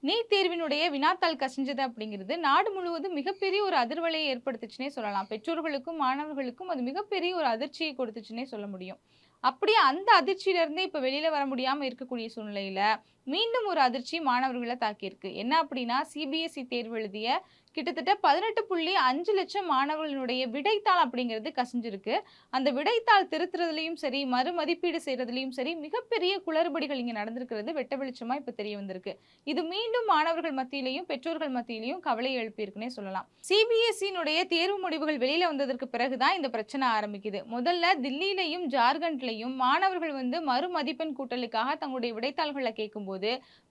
NEET தேர்வினுடைய வினாத்தாள் கசிஞ்சது அப்படிங்கிறது நாடு முழுவதும் மிகப்பெரிய ஒரு அதிர்வலையை ஏற்படுத்துச்சுன்னே சொல்லலாம். பெற்றோர்களுக்கும், மாணவர்களுக்கும் அது மிகப்பெரிய ஒரு அதிர்ச்சியை கொடுத்துச்சுன்னே சொல்ல முடியும். அப்படியே அந்த அதிர்ச்சியிலிருந்தே இப்ப வெளியில வர முடியாம இருக்கக்கூடிய சூழ்நிலையில, மீண்டும் ஒரு அதிர்ச்சி மாணவர்கள தாக்கியிருக்கு. என்ன அப்படின்னா, சிபிஎஸ்இ தேர்வு எழுதிய கிட்டத்தட்ட 18.5 லட்சம் மாணவர்களுடைய விடைத்தாள் அப்படிங்கிறது கசிஞ்சிருக்கு. அந்த விடைத்தாள் திருத்துறதுலயும் சரி, மறுமதிப்பீடு செய்றதுலயும் சரி, மிகப்பெரிய குளறுபடிகள் இங்க நடந்திருக்கிறது வெட்ட வெளிச்சமா இப்ப தெரிய வந்திருக்கு. இது மீண்டும் மாணவர்கள் மத்தியிலயும், பெற்றோர்கள் மத்தியிலயும் கவலையை எழுப்பியிருக்குன்னே சொல்லலாம். சிபிஎஸ்இனுடைய தேர்வு முடிவுகள் வெளியில வந்ததற்கு பிறகு தான் இந்த பிரச்சனை ஆரம்பிக்குது. முதல்ல தில்லியிலயும், ஜார்க்கண்ட்லயும் மாணவர்கள் வந்து மறுமதிப்பெண் கூட்டலுக்காக தங்களுடைய விடைத்தாள்கள கேட்கும்போது,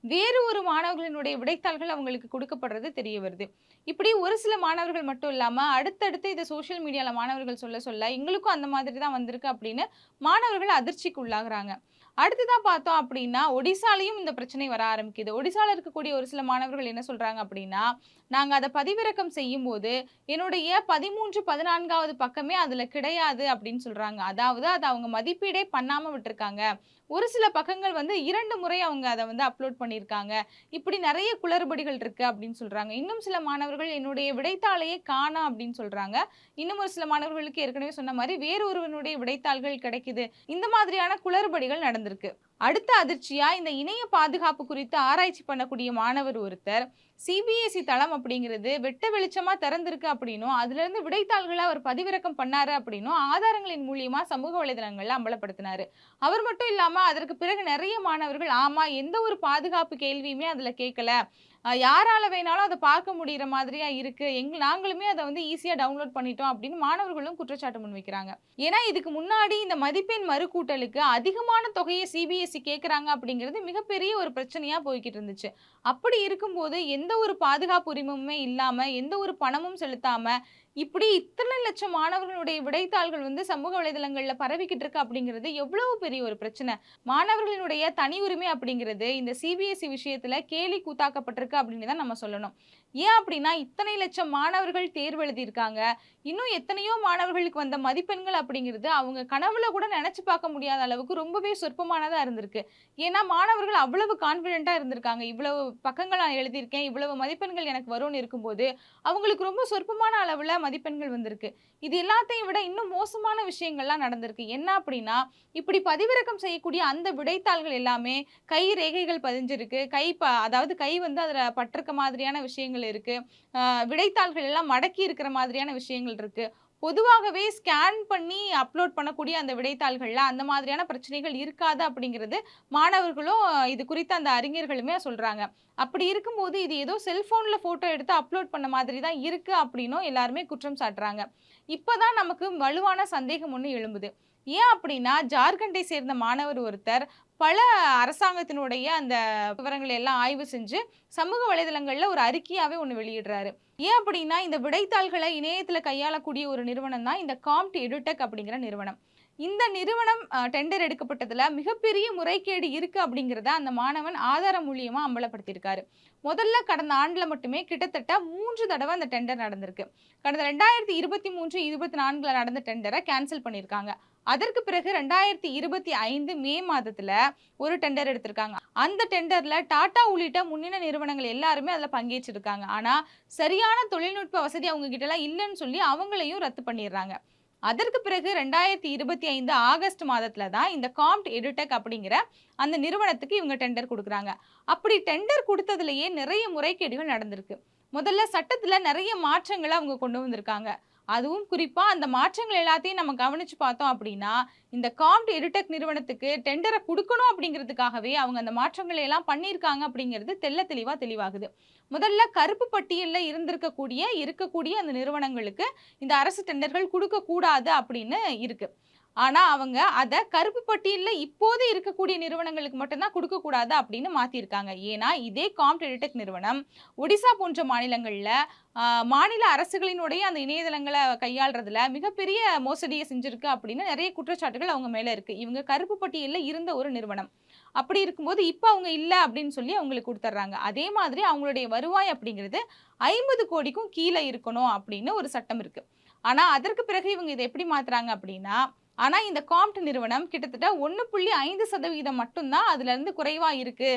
வேறு ஒரு மாணவர்களினுடைய விடைத்தாள்கள் அவங்களுக்கு குடுக்கப்படுறது தெரிய வருது. இப்படி ஒரு சில மாணவர்கள் மட்டும் இல்லாம, அடுத்தடுத்து இத சோசியல் மீடியால மாணவர்கள் சொல்ல சொல்ல, எங்களுக்கும் அந்த மாதிரி தான் வந்திருக்கு அப்படின்னு மாணவர்கள் அதிர்ச்சிக்கு உள்ளாகுறாங்க. அடுத்ததா பார்த்தோம் அப்படின்னா, ஒடிசாலயும் இந்த பிரச்சனை வர ஆரம்பிக்குது. ஒடிசால இருக்கக்கூடிய ஒரு சில மாணவர்கள் என்ன சொல்றாங்க அப்படின்னா, நாங்க அத பதிவிறக்கம் செய்யும்போது, என்னுடைய 13, 14வது பக்கமே அதுல கிடையாது அப்படின்னு சொல்றாங்க. அதாவது அத அவங்க மதிப்பீடே பண்ணாம விட்டுருக்காங்க. ஒரு சில பக்கங்கள் வந்து 2 முறை அவங்க அத வந்து அப்லோட் பண்ணியிருக்காங்க. இப்படி நெறைய குளறுபடிகள் இருக்கு அப்படின்னு சொல்றாங்க. இன்னும் சில மாணவர்கள் என்னுடைய விடைத்தாளையே காணோம் அப்படின்னு சொல்றாங்க. இன்னும் ஒரு சில மாணவர்களுக்கு ஏற்கனவே சொன்ன மாரி வேறு ஒருவனுடைய விடைத்தாள்கள் கிடைக்குது. இந்த மாதிரியான குளறுபடிகள் நடந்திருக்கு. அடுத்த அதிர்ச்சியா இந்த இணைய பாதுகாப்பு குறித்து ஆராய்ச்சி பண்ணக்கூடிய மாணவர் ஒருத்தர், சிபிஎஸ்இ தளம் அப்படிங்கிறது வெட்ட வெளிச்சமா திறந்திருக்கு அப்படின்னும், அதிலிருந்து விடைத்தாள்கள அவர் பதிவிறக்கம் பண்ணாரு அப்படின்னும் ஆதாரங்களின் மூலியமா சமூக வலைதளங்கள்ல அம்பலப்படுத்தினாரு. அவர் மட்டும் இல்லாம அதற்கு பிறகு நெறைய மாணவர்கள், ஆமா எந்த ஒரு பாதுகாப்பு கேள்வியுமே அதுல கேட்கல. யாரால வேணாலும் அத பார்க்க முடியிற மாதிரியா இருக்கு. நாங்களுமே அத வந்து ஈஸியா டவுன்லோட் பண்ணிட்டோம் அப்படின்னு மாணவர்களும் குற்றச்சாட்டு முன்வைக்கிறாங்க. ஏன்னா, இதுக்கு முன்னாடி இந்த மதிப்பெண் மறுகூட்டலுக்கு அதிகமான தொகைய சிபிஎஸ்இ கேட்கறாங்க அப்படிங்கிறது மிகப்பெரிய ஒரு பிரச்சனையா போய்க்கிட்டு இருந்துச்சு. அப்படி இருக்கும்போது எந்த ஒரு பாதுகாப்பு உரிமமுமே இல்லாம, எந்த ஒரு பணமும் செலுத்தாம, இப்படி இத்தனை லட்சம் மாணவர்களுடைய விடைத்தாள்கள் வந்து சமூக வலைதளங்கள்ல பரவிக்கிட்டு இருக்கு அப்படிங்கிறது எவ்வளவு பெரிய ஒரு பிரச்சனை. மாணவர்களினுடைய தனி உரிமை அப்படிங்கிறது இந்த சிபிஎஸ்இ விஷயத்துல கேலி கூத்தாக்கப்பட்டிருக்கு அப்படின்னு தான் நம்ம சொல்லணும். ஏன் அப்படின்னா, இத்தனை லட்சம் மாணவர்கள் தேர்வு எழுதியிருக்காங்க. இன்னும் எத்தனையோ மாணவர்களுக்கு வந்த மதிப்பெண்கள் அப்படிங்கிறது அவங்க கனவுல கூட நெனச்சு பார்க்க முடியாத அளவுக்கு ரொம்பவே சொற்பமானதா இருந்திருக்கு. ஏன்னா, மாணவர்கள் அவ்வளவு கான்ஃபிடென்ட்டா இருந்திருக்காங்க. இவ்வளவு பக்கங்கள் நான் எழுதியிருக்கேன், இவ்வளவு மதிப்பெண்கள் எனக்கு வரும்னு இருக்கும்போது, அவங்களுக்கு ரொம்ப சொற்பமான அளவுல மதிப்பெண்கள் வந்திருக்கு. இது எல்லாத்தையும் விட இன்னும் மோசமான விஷயங்கள்லாம் நடந்திருக்கு. என்ன அப்படின்னா, இப்படி பதிவிறக்கம் செய்யக்கூடிய அந்த விடைத்தாள்கள் எல்லாமே கை ரேகைகள் பதிஞ்சிருக்கு. அதாவது கை வந்து அதுல பட்டிருக்க மாதிரியான விஷயங்கள் இருக்கு. விடைத்தாள்கள் எல்லாம் மடக்கி இருக்கிற மாதிரியான விஷயங்கள் இருக்கு. பொதுவாகவே ஸ்கேன் பண்ணி அப்லோட் பண்ணக்கூடிய அந்த விடைத்தாள்கள்ல அந்த மாதிரியான பிரச்சனைகள் இருக்காது அப்படிங்கிறது மாணவர்களும் இது குறித்த அந்த அறிஞர்களுமே சொல்றாங்க. அப்படி இருக்கும்போது இது ஏதோ செல்போன்ல போட்டோ எடுத்து அப்லோட் பண்ண மாதிரி தான் இருக்கு அப்படின்னும் எல்லாருமே குற்றம் சாட்டுறாங்க. இப்பதான் நமக்கு வலுவான சந்தேகம் ஒண்ணு எழும்புது. ஏன் அப்படின்னா, ஜார்க்கண்டை சேர்ந்த மாணவர் ஒருத்தர் பல அரசாங்கத்தினுடைய அந்த விவரங்களை எல்லாம் ஆய்வு செஞ்சு சமூக வலைதளங்கள்ல ஒரு அறிக்கையாவே ஒண்ணு வெளியிடுறாரு. ஏன் அப்படின்னா, இந்த விடைத்தாள்களை இணையத்துல கையாளக்கூடிய ஒரு நிறுவனம் தான் இந்த காம்ப்ட் எடுடெக் அப்படிங்கிற நிறுவனம். இந்த நிறுவனம் டெண்டர் எடுக்கப்பட்டதுல மிகப்பெரிய முறைகேடு இருக்கு அப்படிங்கிறத அந்த மாணவன் ஆதாரம் மூலியமா அம்பலப்படுத்தியிருக்காரு. முதல்ல கடந்த ஆண்டுல மட்டுமே கிட்டத்தட்ட 3 தடவ அந்த டெண்டர் நடந்திருக்கு. கடந்த 2023, 24ல நடந்த டெண்டர கேன்சல் பண்ணியிருக்காங்க. அதற்கு பிறகு 2025 மே மாதத்துல ஒரு டெண்டர் எடுத்திருக்காங்க. அந்த டெண்டர்ல டாடா உள்ளிட்ட முன்னணி நிறுவனங்கள் எல்லாருமே அதுல பங்கேற்றிருக்காங்க. ஆனா, சரியான தொழில்நுட்ப வசதி அவங்க கிட்டலாம் இல்லன்னு சொல்லி அவங்களையும் ரத்து பண்ணிடுறாங்க. அதற்கு பிறகு 2025 ஆகஸ்ட் மாதத்துல தான் இந்த காம்ப்ட் எடுடெக் அப்படிங்கிற அந்த நிறுவனத்துக்கு இவங்க டெண்டர் குடுக்குறாங்க. அப்படி டெண்டர் குடுத்ததுலயே நிறைய முறைகேடுகள் நடந்திருக்கு. முதல்ல சட்டத்துல நிறைய மாற்றங்கள அவங்க கொண்டு வந்திருக்காங்க. அதுவும் குறிப்பா அந்த மாற்றங்கள் எல்லாத்தையும் நம்ம கவனிச்சு பார்த்தோம் அப்படின்னா, இந்த காம்ப்ட் எடுடெக் நிறுவனத்துக்கு டெண்டர குடுக்கணும் அப்படிங்கிறதுக்காகவே அவங்க அந்த மாற்றங்களை எல்லாம் பண்ணியிருக்காங்க அப்படிங்கிறது தெள்ளத் தெளிவா தெளிவாகுது. முதல்ல கருப்பு பட்டியல்ல இருக்கக்கூடிய அந்த நிறுவனங்களுக்கு இந்த அரசு டெண்டர்கள் குடுக்கக் கூடாது அப்படின்னு இருக்கு. ஆனா, அவங்க அத கருப்பு பட்டியல்ல இப்போது இருக்கக்கூடிய நிறுவனங்களுக்கு மட்டும் தான் குடுக்கக்கூடாது அப்படின்னு மாத்தியிருக்காங்க. ஏன்னா, இதே காம்ப்ட் எடுடெக் நிறுவனம் ஒடிசா போன்ற மாநிலங்கள்ல மாநில அரசுகளினுடைய அந்த இணையதளங்கள கையாள்றதுல மிகப்பெரிய மோசடிய செஞ்சிருக்கு அப்படின்னு நெறைய குற்றச்சாட்டுகள் அவங்க மேல இருக்கு. இவங்க கருப்பு பட்டியல்ல இருந்த ஒரு நிறுவனம். அப்படி இருக்கும்போது, இப்ப அவங்க இல்ல அப்படின்னு சொல்லி அவங்களுக்கு குடுத்துர்றாங்க. அதே மாதிரி அவங்களுடைய வருவாய் அப்படிங்கிறது 50 கோடிக்கும் கீழ இருக்கணும் அப்படின்னு ஒரு சட்டம் இருக்கு. ஆனா, அதற்கு பிறகு இவங்க இத எப்படி மாத்துறாங்க அப்படின்னா, ஆனா இந்த காம்ப்ட் நிறுவனம் கிட்டத்தட்ட 1.5% மட்டும் தான் அதுலருந்து குறைவா இருக்கு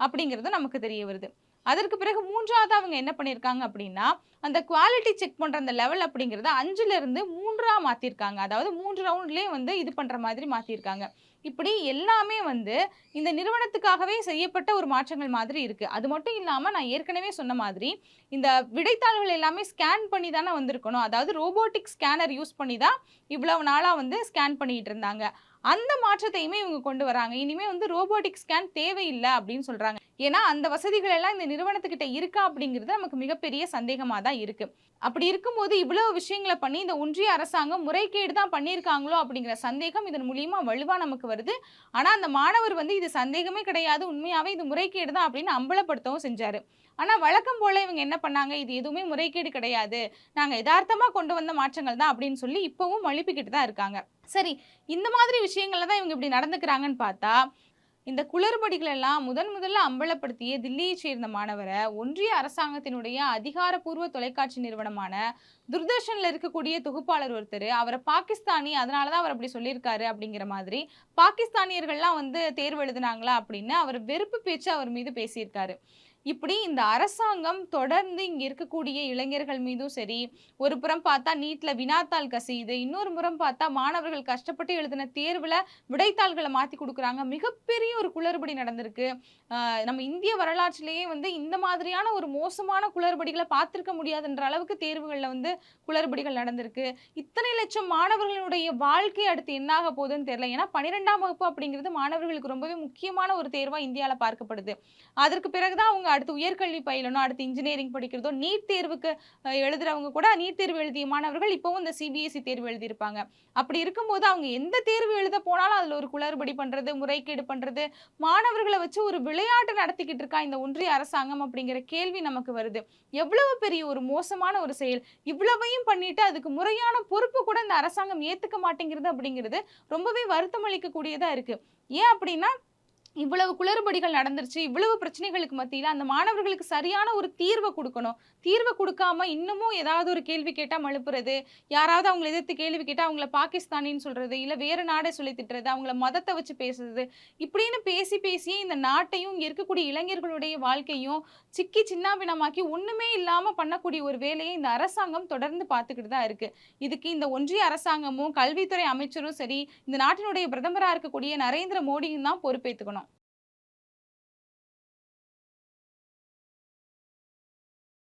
அப்படிங்கிறது நமக்கு தெரிய வருது. அதற்கு பிறகு 3வது அவங்க என்ன பண்ணியிருக்காங்க அப்படின்னா, அந்த குவாலிட்டி செக் பண்ற அந்த லெவல் அப்படிங்கிறத 5ல இருந்து 3ஆ மாத்திருக்காங்க. அதாவது 3 ரவுண்ட்லயே வந்து இது பண்ற மாதிரி மாத்திருக்காங்க. இப்படி எல்லாமே வந்து இந்த நிறுவனத்துக்காகவே செய்யப்பட்ட ஒரு மாற்றங்கள் மாதிரி இருக்கு. அது மட்டும் இல்லாம நான் ஏற்கனவே சொன்ன மாதிரி, இந்த விடைத்தாள்கள் எல்லாமே ஸ்கேன் பண்ணி தானே வந்திருக்கணும். அதாவது ரோபோட்டிக் ஸ்கேனர் யூஸ் பண்ணி தான் இவ்வளவு நாளா வந்து ஸ்கேன் பண்ணிட்டு இருந்தாங்க. அந்த மாற்றத்தையுமே இவங்க கொண்டு வராங்க. இனிமே வந்து ரோபோட்டிக் ஸ்கேன் தேவையில்ல அப்படின்னு சொல்றாங்க. ஏன்னா, அந்த வசதிகள் எல்லாம் இந்த நிறுவனத்துக்கிட்ட இருக்கா அப்படிங்கிறது நமக்கு மிகப்பெரிய சந்தேகமா தான் இருக்கு. அப்படி இருக்கும்போது இவ்வளவு விஷயங்கள பண்ணி இந்த ஒன்றிய அரசாங்கம் முறைகேடு தான் பண்ணியிருக்காங்களோ அப்படிங்கிற சந்தேகம் இதன் மூலியமா வலுவா நமக்கு வருது. ஆனா, அந்த மாணவர் வந்து இது சந்தேகமே கிடையாது. உண்மையாவே இது முறைகேடு தான் அப்படின்னு அம்பலப்படுத்தவும் செஞ்சாரு. ஆனா, வழக்கம் போல இவங்க என்ன பண்ணாங்க, இது எதுவுமே முறைகேடு கிடையாது. நாங்க எதார்த்தமா கொண்டு வந்த மாற்றங்கள் தான் அப்படின்னு சொல்லி இப்பவும் மழுப்பிக்கிட்டு தான் இருக்காங்க. சரி, இந்த மாதிரி விஷயங்கள்ல தான் இவங்க இப்படி நடந்துக்கிறாங்கன்னு பார்த்தா, இந்த குளறுபடிகள் எல்லாம் முதல்ல அம்பலப்படுத்திய தில்லியைச் சேர்ந்த மாணவர, ஒன்றிய அரசாங்கத்தினுடைய அதிகாரப்பூர்வ தொலைக்காட்சி நிறுவனமான தூர்தர்ஷன்ல இருக்கக்கூடிய தொகுப்பாளர் ஒருத்தரு, அவர பாகிஸ்தானி, அதனால தான் அவர் அப்படி சொல்லியிருக்காரு அப்படிங்கிற மாதிரி, பாகிஸ்தானியர்கள்லாம் வந்து தேர்வு எழுதுனாங்களா அப்படின்னு அவர் வெறுப்பு பேச்சு அவர் மீது பேசியிருக்காரு. இப்படி இந்த அரசாங்கம் தொடர்ந்து இங்க இருக்கக்கூடிய இளைஞர்கள் மீதும் சரி, ஒரு புறம் பார்த்தா நீட்ல வினாத்தாள் கசியுது. இன்னொரு புறம் பார்த்தா மாணவர்கள் கஷ்டப்பட்டு எழுதின தேர்வுல விடைத்தாள்கள மாத்தி குடுக்குறாங்க. மிகப்பெரிய ஒரு குளறுபடி நடந்திருக்கு. நம்ம இந்திய வரலாற்றிலேயே வந்து இந்த மாதிரியான ஒரு மோசமான குளறுபடிகள பார்த்திருக்க முடியாதுன்ற அளவுக்கு தேர்வுகள்ல வந்து குளறுபடிகள் நடந்திருக்கு. இத்தனை லட்சம் மாணவர்களுடைய வாழ்க்கை அடுத்து என்னாக போகுதுன்னு தெரியல. ஏன்னா 12ஆம் வகுப்பு அப்படிங்கிறது மாணவர்களுக்கு ரொம்பவே முக்கியமான ஒரு தேர்வா இந்தியால பார்க்கப்படுது. அதற்கு பிறகு தான் அவங்க அடுத்து உயர்கல்வி பயிலணும், அடுத்து இன்ஜினியரிங் படிக்கிறதோ, நீட் தேர்வுக்கு எழுதுறவங்க கூட நீட் தேர்வு எழுதிய மாணவர்கள் இப்பவும் இந்த சிபிஎஸ்இ தேர்வு எழுதியிருப்பாங்க. அப்படி இருக்கும்போது அவங்க எந்த தேர்வு எழுத போனாலும் அதுல ஒரு குளறுபடி பண்றது, முறைகேடு பண்றது, மாணவர்கள வச்சு ஒரு விளையாட்டு நடத்திக்கிட்டு இருக்கா இந்த ஒன்றிய அரசாங்கம் அப்படிங்கிற கேள்வி நமக்கு வருது. எவ்வளவு பெரிய ஒரு மோசமான ஒரு செயல். இவ்வளவையும் பண்ணிட்டு அதுக்கு முறையான பொறுப்பு கூட இந்த அரசாங்கம் ஏத்துக்க மாட்டேங்கிறது அப்படிங்கிறது ரொம்பவே வருத்தம் அளிக்கக்கூடியதா இருக்கு. ஏன் அப்படின்னா, இவ்வளவு குளறுபடிகள் நடந்துருச்சு. இவ்வளவு பிரச்சனைகளுக்கு மத்தியில அந்த மாணவர்களுக்கு சரியான ஒரு தீர்வ குடுக்கணும். தீர்வ குடுக்காம இன்னமும் ஏதாவது ஒரு கேள்வி கேட்டா மழுப்புறது, யாராவது அவங்கள எதிர்த்து கேள்வி கேட்டா அவங்கள பாகிஸ்தானின்னு சொல்றது, இல்ல வேற நாட சொல்லி திட்டுறது, அவங்கள மதத்த வச்சு பேசுறது, இப்படின்னு பேசி பேசியே இந்த நாட்டையும், இங்க இருக்கக்கூடிய இளைஞர்களுடைய வாழ்க்கையும் சிக்கி சின்னாபின்னமாக்கி ஒண்ணுமே இல்லாம பண்ணக்கூடிய ஒரு வேலையை இந்த அரசாங்கம் தொடர்ந்து பார்த்துக்கிட்டு தான் இருக்கு. இதுக்கு இந்த ஒன்றிய அரசாங்கமும், கல்வித்துறை அமைச்சரும் சரி, இந்த நாட்டினுடைய பிரதமரா இருக்கக்கூடிய நரேந்திர மோடியும் தான் பொறுப்பேத்துக்கணும்.